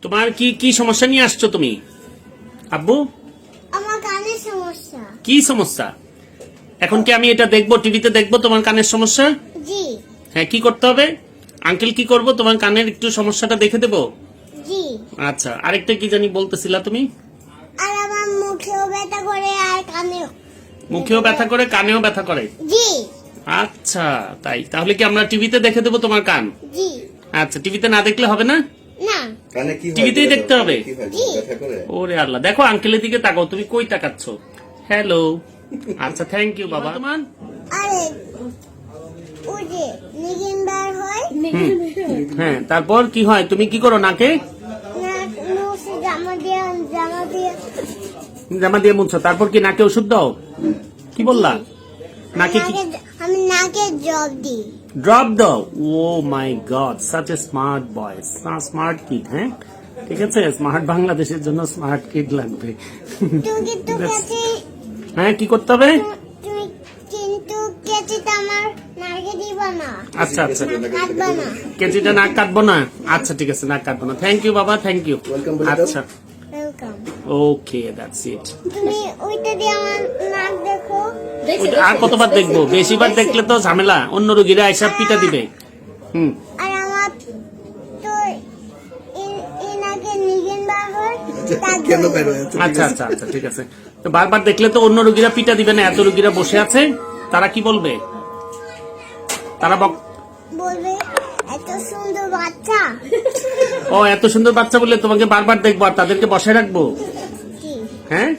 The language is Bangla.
তোমার কি কি সমস্যা নিয়ে আসছো তুমি আব্বু? আমার কানের সমস্যা। কি সমস্যা? এখন কি আমি এটা দেখবো, টিভিতে দেখবো তোমার কানের সমস্যা? জি হ্যাঁ, কি করতে হবে? আঙ্কেল কি করব, তোমার কানের একটু সমস্যাটা দেখে দেবো? জি। আচ্ছা, আরেকটা কি জানি বলতেছিলা তুমি? আর আমার মুখেও ব্যথা করে আর কানেও। মুখেও ব্যথা করে, কানেও ব্যথা করে? জি আচ্ছা, তাই তাহলে কি আমরা টিভিতে দেখে দেবো তোমার কান? জি। আচ্ছা, টিভিতে না দেখলে হবে না, না কানে কি হয়? টিভিতেই দেখতে হবে। কি হয়? জি। ব্যথা করে? ওরে আল্লাহ, দেখো আঙ্কেলের দিকে তাকাও, তুমি কই তাকাচ্ছ? হ্যালো, আচ্ছা, থ্যাংক ইউ বাবা। তোমার আরে ওই যে নিগিন বার হয় হ্যাঁ, তারপর কি হয়, তুমি কি করো নাকে? না মুখে জামা দিয়ে জামা দিয়ে মুছো, তারপর কি নাকে ওষুধ দাও? কি বললা? নাকে কি আমি নাকে জব দিই। ড্রপ দাও? Oh my god, such a smart boy, smart kid. হ্যাঁ, ঠিক আছে, স্মার্ট বাংলাদেশের জন্য স্মার্ট কিড লাগবে। তুমি কিন্তু কেটে হ্যাঁ, কি করতে হবে? তুমি কিন্তু কেটেটা আমার নাকে দিবা না, আচ্ছা আচ্ছা, কাটবা না। কেজিটা নাক কাটবো না? আচ্ছা ঠিক আছে, নাক কাটবো না। থ্যাংক ইউ বাবা, থ্যাংক ইউ। Welcome বলে দাও। আচ্ছা, ওয়েলকাম। Okay, that's it. তুমি ওইটা দিয়ে আমার নাক দেখো। আর কতবার দেখবো? বেশিবার দেখলে তো ঝামেলা, অন্য রোগীরা এসে পিটা দিবে। হুম, আর আমার তো এই নাকে নিগিন বার হয় তার কেন জন্য। বের হয়ে আছে? আচ্ছা আচ্ছা আচ্ছা, ঠিক আছে। তো বারবার দেখলে তো অন্য রোগীরা পিটা দিবে না, এত রোগীরা বসে আছে, তারা কি বলবে? তারা বলবে এত সুন্দর বাচ্চা। ও, এত সুন্দর বাচ্চা বলে তোমাকে বারবার দেখবো আর তাদেরকে বসায় রাখবো? কি হ্যাঁ,